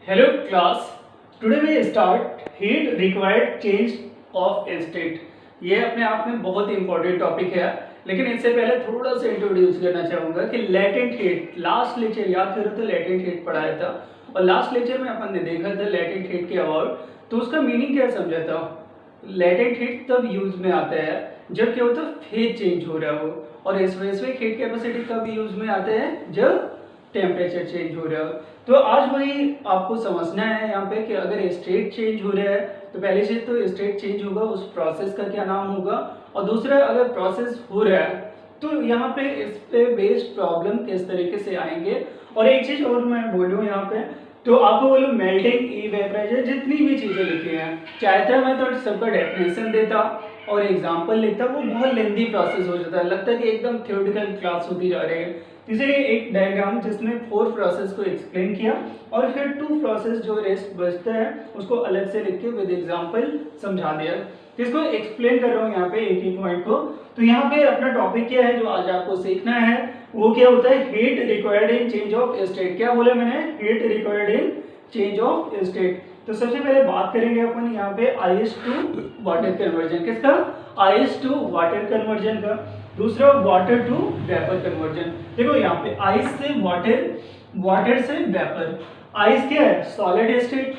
Hello class, today we start heat required change of state। ये अपने आप में बहुत इंपॉर्टेंट टॉपिक है, लेकिन इससे पहले थोड़ा सा इंट्रोड्यूस करना चाहूँगा कि लेटेंट हीट, लास्ट लेक्चर याद करो तो लेटेंट हीट पढ़ाया था और लास्ट लेक्चर में अपन ने देखा था लेटेंट हीट के अबाउट। तो उसका मीनिंग क्या समझा था? लेटेंट हीट तब यूज में आता है जब क्या होता है, फेज चेंज हो रहा हो, और स्पेसिफिक हीट कैपेसिटी तब यूज में आते हैं जब टेम्परेचर चेंज हो रहा हो। तो आज वही आपको समझना है यहाँ पे कि अगर स्टेट चेंज हो रहा है तो पहली चीज तो स्टेट चेंज होगा, उस प्रोसेस का क्या नाम होगा, और दूसरा अगर प्रोसेस हो रहा है तो यहाँ पे इस पे बेस्ड प्रॉब्लम किस तरीके से आएंगे। और एक चीज और मैं बोलूँ यहाँ पे, तो आपको बोलो मेल्टिंग, इवेपोरेशन, जितनी भी चीजें लिखी हैं, चाहता मैं तो सबका डेफिनेशन देता और एग्जाम्पल लिखता, वो बहुत लेंदी प्रोसेस हो जाता है, लगता है कि एकदम थ्योरेटिकल क्लास होती जा रही है। इसलिए एक डायग्राम जिसमें 4 प्रोसेस को एक्सप्लेन किया और फिर 2 प्रोसेस जो रेस्ट बचता है उसको अलग से लिख के विद एग्जाम्पल समझा दिया। इसको एक्सप्लेन कर रहा हूँ यहाँ पे एक एक पॉइंट को। तो यहाँ पे अपना टॉपिक क्या है जो आज आपको सीखना है, वो क्या होता है, heat required in change of state. क्या बोला मैंने? Heat required in change of state. तो सबसे पहले बात करेंगे अपन यहाँ पे आइस टू वाटर कन्वर्जन। किसका? आइस टू वाटर कन्वर्जन का। दूसरा वाटर टू वेपर कन्वर्जन। देखो यहाँ पे आइस से वाटर, वाटर से वेपर। आइस क्या है? सॉलिड स्टेट,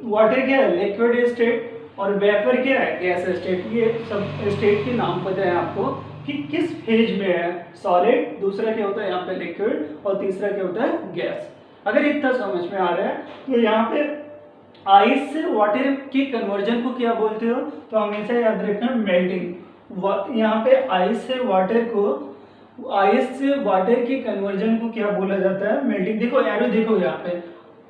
वाटर क्या है? लिक्विड स्टेट, और वेपर क्या है? Gas state. ये सब स्टेट के नाम पता है आपको कि किस फेज में है। सॉलिड, दूसरा क्या होता है यहाँ पे लिक्विड, और तीसरा क्या होता है? गैस। अगर इतना समझ में आ रहा है तो यहाँ पे आइस से वाटर के कन्वर्जन को क्या बोलते हो, तो हमेशा याद रखना मेल्टिंग। यहाँ पे आइस से वाटर को, आइस से वाटर के कन्वर्जन को क्या बोला जाता है? मेल्टिंग। देखो एरो देखो यहाँ पे,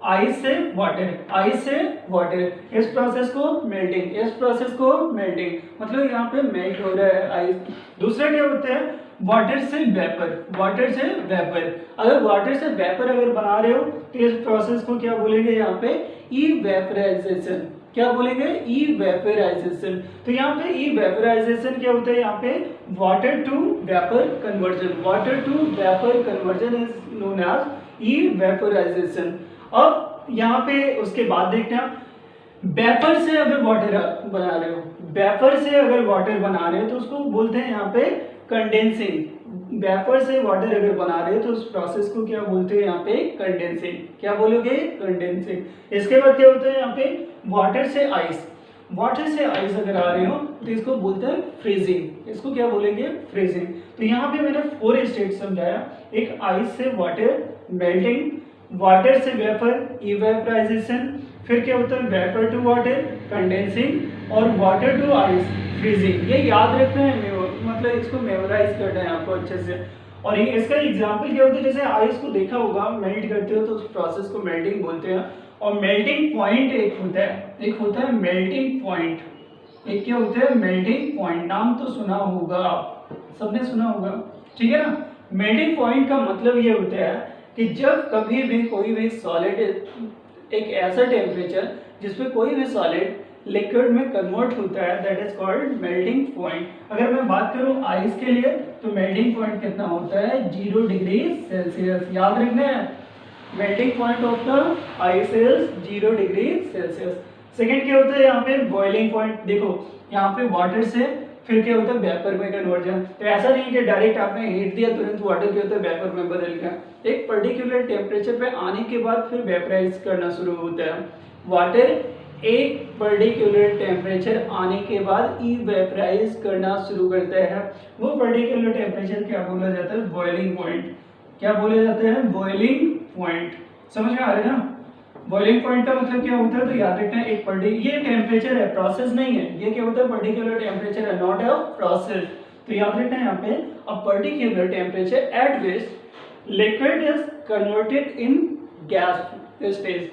आइस से वाटर, आइस से वाटर, इस प्रोसेस को मेल्टिंग, इस प्रोसेस को मेल्टिंग, मतलब यहाँ पे मेल्ट हो रहा है आइस। दूसरा क्या होता है? वाटर से वेपर, वाटर से वेपर। अगर वाटर से वेपर अगर बना रहे हो तो इस प्रोसेस को क्या बोलेंगे यहाँ पे? इवेपोराइजेशन। क्या बोलेंगे? इवेपोराइजेशन। तो यहाँ पे इवेपोराइजेशन क्या होता है? यहाँ पे water to vapour conversion, water to vapour conversion is known as evaporisation. अब यहाँ पे उसके बाद देखना, वेपर से अगर वाटर बना रहे हो, वेपर से अगर वाटर बना रहे हो तो उसको बोलते हैं यहाँ पे कंडेंसिंग। वेपर से वाटर अगर बना रहे हो तो उस प्रोसेस को क्या बोलते हैं यहाँ पे? कंडेंसिंग। क्या बोलोगे? कंडेंसिंग। इसके बाद क्या होता है यहाँ पे? वाटर से आइस, वाटर से आइस अगर आ रहे हो तो इसको बोलते हैं फ्रीजिंग। इसको क्या बोलेंगे? फ्रीजिंग। तो यहाँ पे मैंने 4 स्टेट समझाया, एक आइस से वाटर मेल्टिंग, वाटर से वेपर इवेपोराइजेशन, फिर क्या होता है? वेपर टू वाटर कंडेंसिंग, और वाटर टू आइस फ्रीजिंग। ये याद रखना है, मतलब इसको मेमोराइज करना है आपको अच्छे से। और ये इसका एग्जांपल क्या होता है? जैसे आइस को देखा होगा, मेल्ट करते हो तो उस प्रोसेस को मेल्टिंग बोलते हैं। और मेल्टिंग पॉइंट एक होता है, एक होता है मेल्टिंग पॉइंट। एक क्या होता है? Melting point. नाम तो सुना होगा, सबने सुना होगा, ठीक है ना। मेल्टिंग पॉइंट का मतलब ये होता है कि जब कभी भी कोई भी सॉलिड, एक ऐसा टेम्परेचर जिसमें कोई भी सॉलिड लिक्विड में कन्वर्ट होता है, that is called melting point. अगर मैं बात करूं आइस के लिए तो मेल्टिंग पॉइंट कितना होता है? 0 डिग्री सेल्सियस। याद रखना है, melting point of the ice is 0 degree Celsius. Second क्या होता है यहाँ पे? Boiling point. देखो यहाँ पे वाटर से फिर क्या होता है? वेपर में कन्वर्जन। तो ऐसा नहीं कि डायरेक्ट आपने हीट दिया तुरंत वाटर क्या होता है? वेपर में बदल गया। एक पर्टिकुलर टेम्परेचर पे आने के बाद फिर वेपराइज करना शुरू होता है। वाटर एक पर्टिकुलर टेम्परेचर आने के बाद इवेपराइज करना शुरू करता है। वो पर्टिकुलर टेम्परेचर क्या बोला जाता है? Boiling point. क्या बोले जाते हैं? Boiling point. समझ में आ रहा है ना? बॉइलिंग पॉइंट का मतलब क्या होता है? तो याद रखना है, एक ये टेम्परेचर है, प्रोसेस नहीं है। ये क्या होता है? पर्टिकुलर टेम्परेचर है, नॉट अ प्रोसेस। तो याद रखना है यहाँ पे a particular temperature at which liquid is converted in gas stage,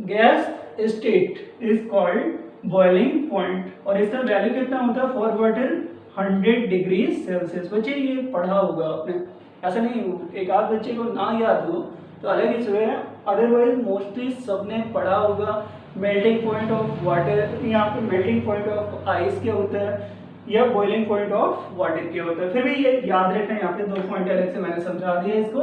gas state is called boiling point. और इसका वैल्यू कितना होता है फॉर वाटर? 100 degree Celsius. बच्चे ये पढ़ा होगा आपने, ऐसा नहीं एक आध बच्चे को ना याद हो तो अलग ही है, अदरवाइज मोस्टली सबने पढ़ा होगा। मेल्टिंग पॉइंट ऑफ वाटर, यहाँ पे मेल्टिंग पॉइंट ऑफ आइस क्या होता है या बॉइलिंग पॉइंट ऑफ वाटर क्या होता है। फिर भी ये याद रखना, यहाँ पे 2 पॉइंट अलग से मैंने समझा दिया इसको।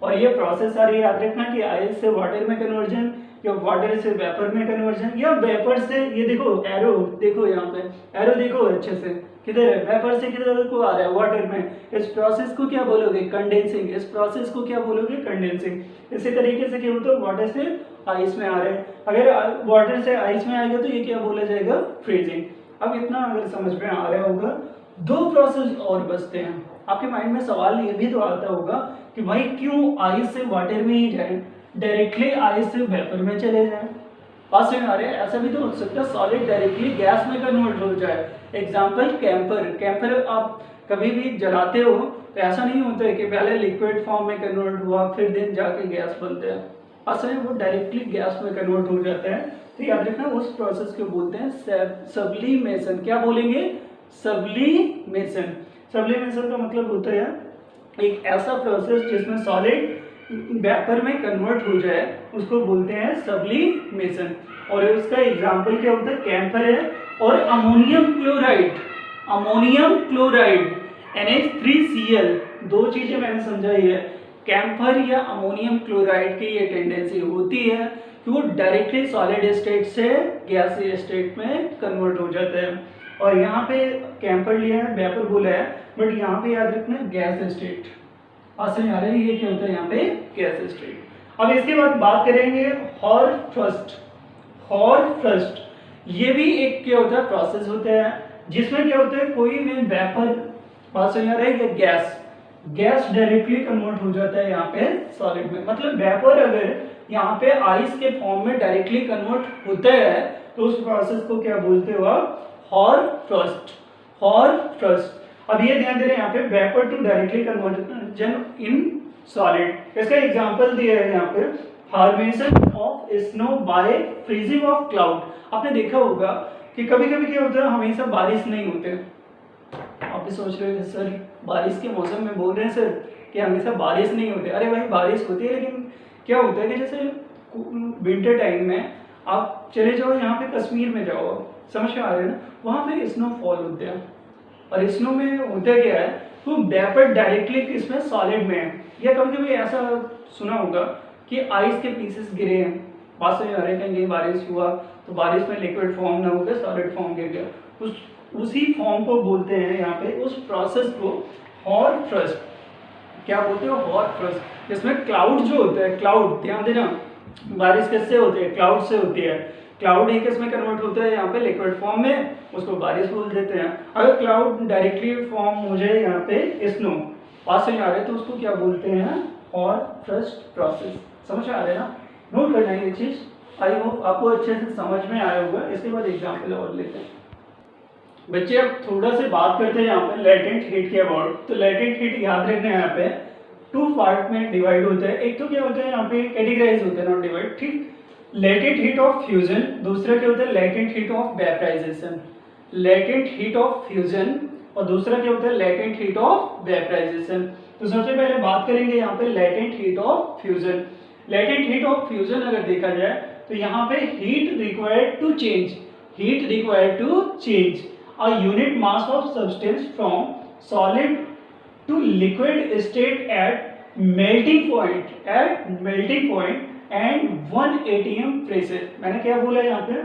और ये प्रोसेस सारी याद रखना कि आइस से वाटर में कन्वर्जन, या वाटर से वेपर में कन्वर्जन, या वेपर से, ये देखो एरो, देखो यहाँ पे एरो देखो अच्छे से, किधर है, वेपर से किधर को आ रहा है, वाटर में। इस प्रोसेस को क्या बोलोगे, कंडेंसिंग। इस प्रोसेस को क्या बोलोगे, कंडेंसिंग। इसी तरीके से क्या होता है, वाटर से आइस में आ रहे हैं, अगर वाटर से आइस में आएगा तो ये क्या बोला जाएगा, फ्रीजिंग। अब इतना अगर समझ में आ रहा होगा, दो प्रोसेस और बचते हैं। आपके माइंड में सवाल ये भी तो आता होगा कि भाई क्यों आइस से वाटर में ही जाए, डायरेक्टली आइस से वेपर में चले जाए। पास में आ रहे हैं, ऐसा भी तो हो सकता है सॉलिड डायरेक्टली गैस में कन्वर्ट हो जाए। एग्जांपल कैंपर, कैंपर आप कभी भी जलाते हो तो ऐसा नहीं होता है कि पहले लिक्विड फॉर्म में कन्वर्ट हुआ फिर दिन जाके गैस बनते हैं, असल में वो डायरेक्टली गैस में कन्वर्ट हो जाता है। तो याद रखना उस प्रोसेस को बोलते हैं सब्लिमेशन। क्या बोलेंगे, सब्लिमेशन। सब्लिमेशन का मतलब होता है एक ऐसा प्रोसेस जिसमें सॉलिड वेपर में कन्वर्ट हो जाए, उसको बोलते हैं सब्लिमेशन। और इसका एग्जांपल क्या होता है, कैंपर है और ammonium chloride, ammonium chloride NH3Cl, दो चीजें मैंने समझाई है। कैंपर या अमोनियम क्लोराइड की ये टेंडेंसी होती है कि वो डायरेक्टली सॉलिड स्टेट से गैसीय स्टेट में कन्वर्ट हो जाता है। और यहाँ पे कैंपर लिया है, वेपर बोला है, बट यहाँ पे याद रखना गैस स्टेट। आसान आ रहा है, ये क्या होता है यहाँ पे, गैस स्टेट। अब इसके बाद बात करेंगे हॉरफ्रस्ट। हॉरफ्रस्ट ये भी एक क्या होता है, प्रोसेस होता है जिसमें क्या होता है, कोई भी वेपर, पास आ रहा है, गैस, गैस डायरेक्टली कन्वर्ट हो जाता है यहाँ पे सॉलिड में। मतलब वेपर अगर यहाँ पे आइस के फॉर्म में डायरेक्टली कन्वर्ट होता है तो उस प्रोसेस को क्या बोलते हो आप, हॉरफ्रस्ट। हॉरफ्रस्ट। अब ये ध्यान दे रहे हैं यहाँ पे vapour to directly conversion in solid. इसका एग्जांपल दिया है यहाँ पे, formation of snow by freezing of cloud. आपने देखा होगा कि कभी कभी क्या होता है, हमेशा बारिश नहीं होते। आप भी सोच रहे हो सर बारिश के मौसम में बोल रहे हैं सर कि हमेशा बारिश नहीं होती। अरे भाई बारिश होती है, लेकिन क्या होता है कि जैसे विंटर टाइम में आप चले जाओ यहाँ पे कश्मीर में जाओ, समझ में आ रहे हैं ना, वहाँ पे स्नोफॉल होते हैं। और स्नो में होता क्या है, तो वेपर डायरेक्टली इसमें सॉलिड में है। या कभी कभी ऐसा सुना होगा कि आइस के पीसेस गिरे हैं, बात समझ आ रहे हैं, कहीं बारिश हुआ तो बारिश में लिक्विड फॉर्म ना होकर सॉलिड फॉर्म गिर गया, उसी फॉर्म को बोलते हैं यहाँ पे, उस प्रोसेस को हॉरफ्रस्ट। क्या बोलते हो, हॉरफ्रस्ट। इसमें क्लाउड जो होता है, क्लाउड ध्यान देना, बारिश किससे होती है, क्लाउड से होती है। क्लाउड ही किसमें कन्वर्ट होता है, यहाँ पे लिक्विड फॉर्म में, उसको बारिश बोल देते हैं। अगर क्लाउड डायरेक्टली फॉर्म हो जाए यहाँ पे स्नो, पास में आ रहे तो उसको क्या बोलते हैं, हॉरफ्रस्ट प्रोसेस। समझ आ रहे हैं ना, नोट करना है ये चीज। आई होप आपको अच्छे से समझ में आया होगा। इसके बाद एग्जाम्पल और लेते हैं बच्चे। अब थोड़ा से बात करते हैं यहाँ पे लेटेंट हीट के अबाउट। तो लेटेंट हीट याद रखना है यहाँ पे टू पार्ट में डिवाइड होता है। एक तो क्या होता है यहाँ पे कैटेगराइज होता है, नॉट डिवाइड, ठीक। लेटेंट हीट ऑफ फ्यूजन, दूसरा क्या होता है latent heat of vaporisation. Latent heat of fusion और दूसरा क्या होता है लेटेंट हीट ऑफ वेपराइजेशन। तो सबसे पहले बात करेंगे यहाँ पे latent heat of fusion. Latent heat of fusion अगर देखा जाए तो यहाँ पे heat required to change, heat required to change a unit mass of substance from solid to liquid state at melting point and 1 atm pressure। मैंने क्या बोला यहाँ पे,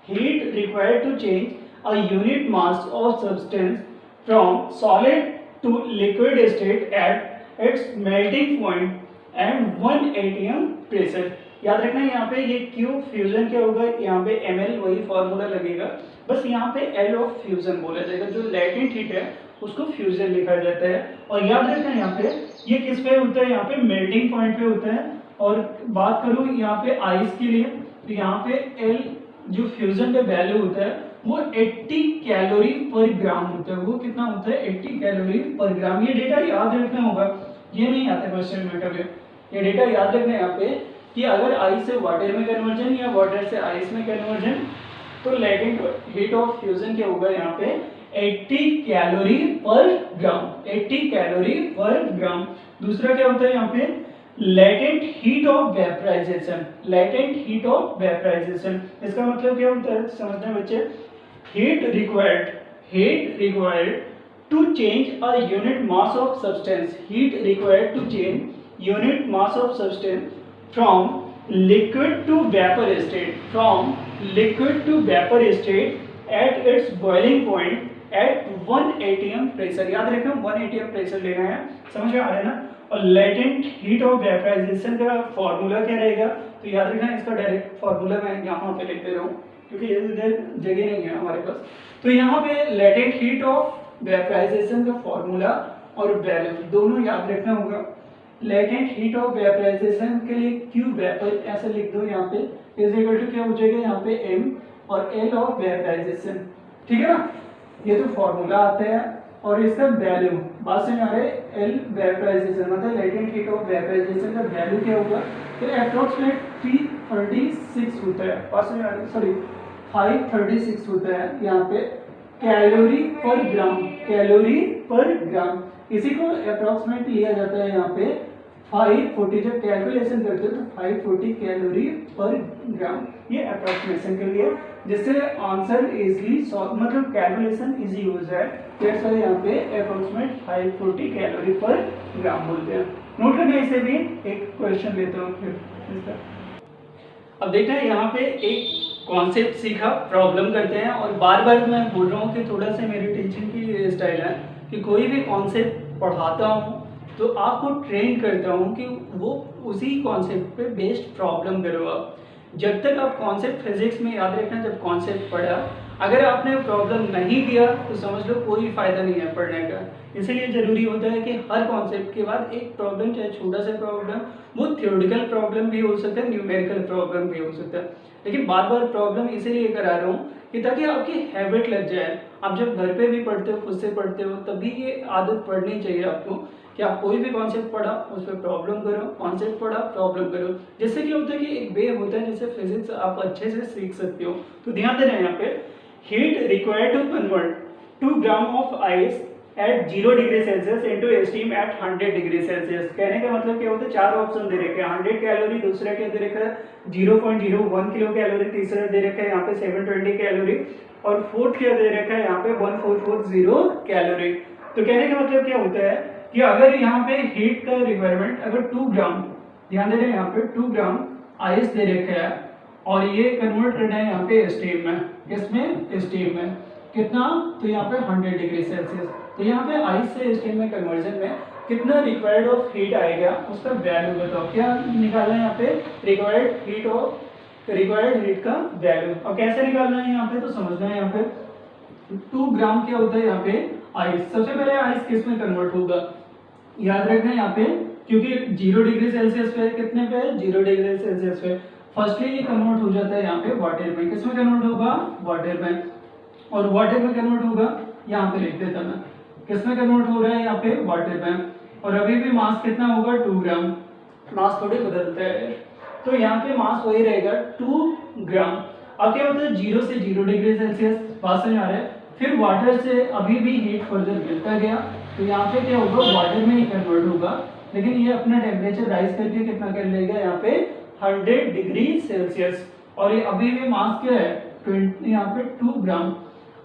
heat required to change a unit mass of substance from solid to liquid state at its melting point and 1 atm pressure। याद रखना यहाँ पे ये Q फ्यूजन क्या होगा, यहाँ पे ml वही फॉर्मूला लगेगा, बस यहाँ पे L ऑफ फ्यूजन बोला जाएगा। जो लेटेंट हीट है उसको फ्यूजन लिखा जाता है। और याद रखना यहाँ पे ये किस पे होता है, यहाँ पे मेल्टिंग पॉइंट पे होता है। और बात करूँ यहाँ पे आइस के लिए तो यहाँ पे L जो फ्यूजन का वैल्यू होता है वो 80 कैलोरी पर ग्राम होता है। वो कितना होता है, 80 कैलोरी पर ग्राम। ये डेटा याद रखना होगा, ये नहीं आता क्वेश्चन में कभी। ये डेटा याद रखना है यहाँ पे कि अगर आइस से वाटर में कन्वर्जन या वाटर से आइस में कन्वर्जन, तो लेटेंट हीट ऑफ फ्यूजन क्या होगा यहाँ पे 80 कैलोरी पर ग्राम, 80 कैलोरी पर ग्राम। दूसरा क्या होता है यहाँ पे latent heat of vaporisation. Latent heat of vaporisation इसका मतलब क्या होता है, समझना बच्चे, heat required to change a unit mass of substance, heat required to change unit mass of substance from liquid to vapor state, from liquid to vapor state at its boiling point at 1 atm pressure. याद रखना 1 atm pressure लेना है, समझ में आ रहा है ना। और लेटेंट हीट ऑफ वेपराइजेशन का फॉर्मूला क्या रहेगा, तो याद रखना इसका डायरेक्ट फॉर्मूला मैं यहाँ पे लिख दे रहा हूँ क्योंकि ये जगह नहीं है हमारे पास। तो यहाँ पे लेटेंट हीट ऑफ वेपराइजेशन का फॉर्मूला और वैल्यू दोनों याद रखना होगा। लेटेंट हीट ऑफ वेपराइजेशन के लिए क्यू वेपर ऐसे लिख दो यहाँ पे, इज इक्वल टू क्या हो जाएगा यहाँ पे एम और एल ऑफ वेपराइजेशन, ठीक है ना। ये तो फॉर्मूला आता है और इसका वैल्यू बात से आ रहा है एल वेपराइजेशन मतलब लेटेंट हीट ऑफ वेपराइजेशन का वैल्यू क्या होगा, तो अप्रोक्सीमेट 336 होता है, बात से आ रहा है सॉरी 536 होता है यहाँ पे कैलोरी पर ग्राम, कैलोरी पर ग्राम। इसी को अप्रोक्सीमेट लिया जाता है यहाँ पे 540, जब कैलकुलेशन करते हो तो 540 कैलोरी पर ग्राम, ये अप्रोक्सीमेशन के लिए, जिससे आंसर इजीली मतलब कैलकुलेशन इजी हो जाए। दैट्स व्हाई यहाँ पे अप्रोक्सीमेट 540 कैलोरी पर ग्राम बोलते हैं। नोट करना, इसे भी एक क्वेश्चन लेता हूँ फिर। अब देखते हैं यहाँ पे एक कॉन्सेप्ट सीखा, प्रॉब्लम करते हैं। और बार बार मैं बोल रहा हूँ कि थोड़ा सा मेरी टीचिंग की स्टाइल है कि कोई भी कॉन्सेप्ट पढ़ाता हूँ तो आपको ट्रेन करता हूँ कि वो उसी कॉन्सेप्ट पे बेस्ड प्रॉब्लम करो आप। जब तक आप कॉन्सेप्ट फिजिक्स में याद रखना, जब कॉन्सेप्ट पढ़ा अगर आपने प्रॉब्लम नहीं किया तो समझ लो कोई फ़ायदा नहीं है पढ़ने का। इसीलिए ज़रूरी होता है कि हर कॉन्सेप्ट के बाद एक प्रॉब्लम, चाहे छोटा सा प्रॉब्लम, वो थ्योरेटिकल प्रॉब्लम भी हो सकता है, न्यूमेरिकल प्रॉब्लम भी हो सकता है, लेकिन बार बार प्रॉब्लम इसीलिए करा रहा हूँ कि ताकि आपकी हैबिट लग जाए। आप जब घर पे भी पढ़ते हो, खुद से पढ़ते हो, तभी ये आदत पढ़नी चाहिए आपको कि आप कोई भी कॉन्सेप्ट पढ़ा उस पर प्रॉब्लम करो, कॉन्सेप्ट पढ़ा प्रॉब्लम करो। जिससे क्या होता है कि एक वे होता है जिससे फिजिक्स आप अच्छे से सीख सकते हो। तो ध्यान देना यहाँ पे, heat required to convert 2 gram of ice at 0 degree Celsius into steam at 100 degree Celsius. कहने का मतलब क्या होता है, 4 ऑप्शन दे रखे हैं, 100 कैलोरी, दूसरा क्या दे रखा है 0.01 किलो कैलोरी, तीसरा दे रखा है यहाँ पे 720 कैलोरी, और फोर्थ क्या दे रखा है यहाँ पे 1440 कैलोरी। तो कहने का मतलब क्या होता है कि अगर यहाँ पे हीट का रिक्वायरमेंट अगर 2 ग्राम, ध्यान दे रहे हैं यहाँ पे 2 ग्राम आइस दे रखा है और ये कन्वर्ट करना है यहाँ पे स्टीम में, किसमें स्टीम में, कितना, तो यहाँ पे 100 डिग्री सेल्सियस। तो यहाँ पे आइस से स्टीम में कन्वर्जन में कितना रिक्वायर्ड ऑफ हीट आएगा उसका वैल्यू बताओ। क्या निकालना है यहाँ पे, रिक्वायर्ड हीट का वैल्यू। और कैसे निकालना है यहाँ पे, तो समझना है यहाँ पे 2 ग्राम क्या होता है यहाँ पे आइस। सबसे पहले आइस किस में कन्वर्ट होगा, याद रखना है यहाँ पे, क्योंकि 0 डिग्री सेल्सियस पे, कितने पे, 0 डिग्री सेल्सियस पे फर्स्टली ये कन्वर्ट हो जाता है यहाँ पे वाटर में। किसमें कन्वर्ट होगा, वाटर में। और वाटर में कन्वर्ट होगा, यहाँ पे लिख देता मैं, किसमें कन्वर्ट हो रहा है यहाँ पे, वाटर में। और अभी भी मास कितना होगा, 2 ग्राम, मास थोड़ी बदलता है, तो यहाँ पे मास वही रहेगा 2 ग्राम। अब क्या होता है 0 से 0 डिग्री सेल्सियस, बात समझ आ रहा है। फिर वाटर से अभी भी हीट फर्दर मिलता गया, तो यहाँ पे क्या होगा, वाटर में ही कन्वर्ट होगा, लेकिन ये अपना टेम्परेचर राइज करके कितना कर लेगा यहाँ पे 100 डिग्री सेल्सियस। और ये अभी भी मास क्या है 20, यहाँ पे 2 ग्राम।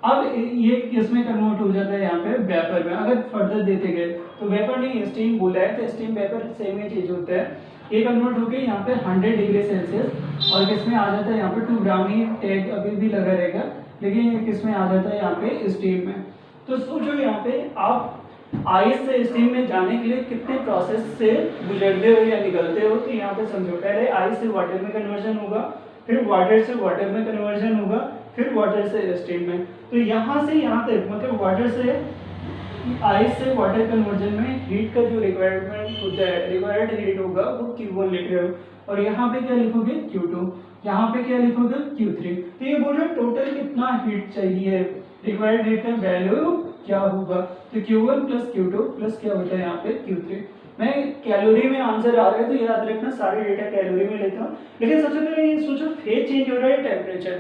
अब ये किसमें कन्वर्ट हो जाता है यहाँ पे, वेपर में। अगर फर्दर देते गए तो वेपर नहीं, स्टीम बोला है, तो स्टीम वेपर सेम ही चीज होता है। ये कन्वर्ट होके यहाँ पे 100 डिग्री सेल्सियस और किसमें आ जाता है यहाँ पे 2 ग्राम ही टैग अभी भी लगा रहेगा, लेकिन ये किसमें आ जाता है यहाँ पे, स्टीम में। तो सोचो यहाँ पे आप आइस से स्टीम में जाने के लिए कितने प्रोसेस से गुजरते हो या निकलते हो। तो यहाँ पे समझो, पहले आइस से वाटर में कन्वर्जन होगा, फिर वाटर से वाटर में कन्वर्जन होगा, फिर वाटर से स्टीम में। तो यहाँ से यहाँ तक मतलब वाटर से आइस से वाटर कन्वर्जन में हीट का जो रिक्वायरमेंट होता है, रिक्वायर्ड हीट होगा वो Q1 लिख रहे हो, और यहाँ पे क्या लिखोगे Q2, यहाँ पे क्या लिखोगे Q3। तो ये बोल रहे टोटल कितना हीट चाहिए, रिक्वायर्ड हीट का वैल्यू क्या होगा, तो Q1 प्लस Q2 प्लस क्या होता है यहाँ पे Q3। मैं कैलोरी में आंसर आ रहा है तो याद रखना सारे डेटा कैलोरी में लेता हूँ, लेकिन सबसे पहले ये सोचो फेज चेंज हो रहा है, टेम्परेचर,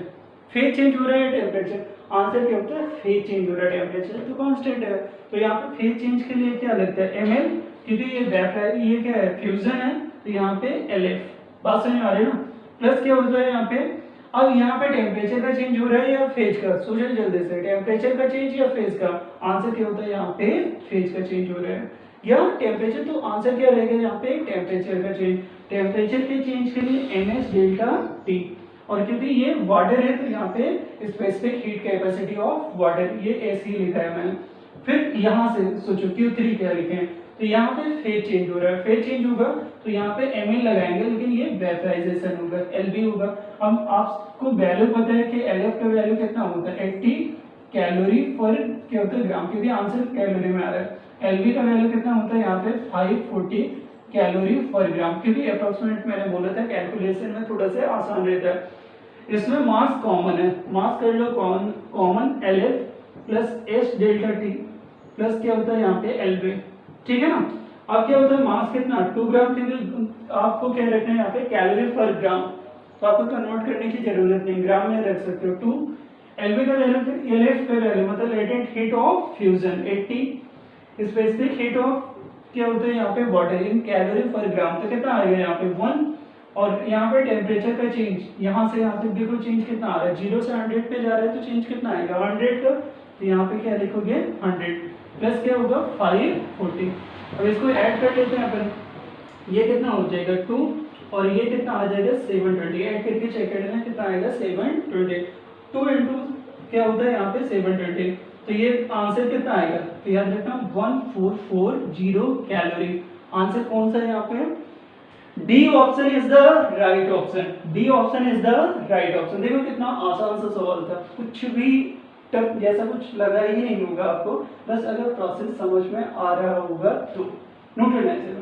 फेज चेंज हो रहा है टेम्परेचर, आंसर क्या होता है, फेज चेंज हो रहा है टेम्परेचर तो कांस्टेंट है। तो यहाँ पे फेज चेंज के लिए क्या लगता है ml, क्योंकि ये वेपर, ये क्या है फ्यूजन है, तो यहाँ पे LF, बात समझ में आ रही है ना। प्लस क्या होता है यहाँ पे, अब यहाँ पे टेम्परेचर का चेंज हो रहा है या फेज का, सोचो जल्दी से, टेम्परेचर का चेंज या फेज का, आंसर क्या होता है यहाँ पे फेज का चेंज हो रहा है। या टेम्परेचर, तो आंसर क्या रहेगा यहाँ पे टेम्परेचर का चेंज। टेम्परेचर के चेंज के लिए NH डेल्टा T, और क्योंकि ये वाटर है तो यहाँ पे specific heat capacity of water, ये ऐसे ही लिखा है मैंने। फिर यहाँ से सोचो Q3 क्या लिखें, तो यहाँ पे फेज चेंज हो रहा है, फेज चेंज होगा तो यहाँ पे ml लगाएंगे, लेकिन ये वेपराइजेशन होगा, LB होगा। अब आपको वैल्यू पता है कि LF का वैल्यू कितना होता है 80 कैलोरी पर क्या होता है ग्राम, क्योंकि आंसर कैलोरी में आ रहा है। LB का वैल्यू कितना होता है यहाँ पे 540 कैलोरी पर ग्राम, क्योंकि अप्रोक्सीमेट मैंने बोला था कैलकुलेशन में थोड़ा सा आसान रहता है। इसमें मास कॉमन है, मास कर लो common LF plus H delta T plus क्या होता है यहाँ पे LB, ठीक है ना। अब क्या होता है मास कितना 2 ग्राम, क्योंकि आपको क्या रखना है यहाँ पे कैलोरी पर ग्राम, तो आपको कन्वर्ट करने की जरूरत नहीं, ग्राम में रख सकते हो 2। LB का वैल्यू, LF का वैल्यू मतलब latent heat of fusion 80, specific heat of क्या होता है यहाँ पे वाटर इन कैलोरी पर ग्राम, तो कितना आएगा यहाँ पे 1। और यहाँ पे टेम्परेचर का चेंज, यहाँ से यहाँ तक देखो चेंज कितना आ रहा है, 0 से 100 पे जा रहा है तो चेंज कितना आएगा 100 का, तो यहाँ पे क्या लिखोगे 100 प्लस क्या होगा 540। अब इसको ऐड कर लेते हैं अपन, ये कितना हो जाएगा 2 और ये कितना आ जाएगा 720, ऐड करके चेक कर लेना कितना आएगा 720। 2 इंटू क्या होता है यहाँ पे 720, तो ये आंसर कितना आएगा, तो याद रखना 1440 कैलोरी। आंसर कौन सा है यहाँ पे, D option is the right option, D option is the right option. देखो कितना आसान सा सवाल था, कुछ भी टफ जैसा कुछ लगा ही नहीं होगा आपको, बस अगर प्रोसेस समझ में आ रहा होगा तो। नोट करना है।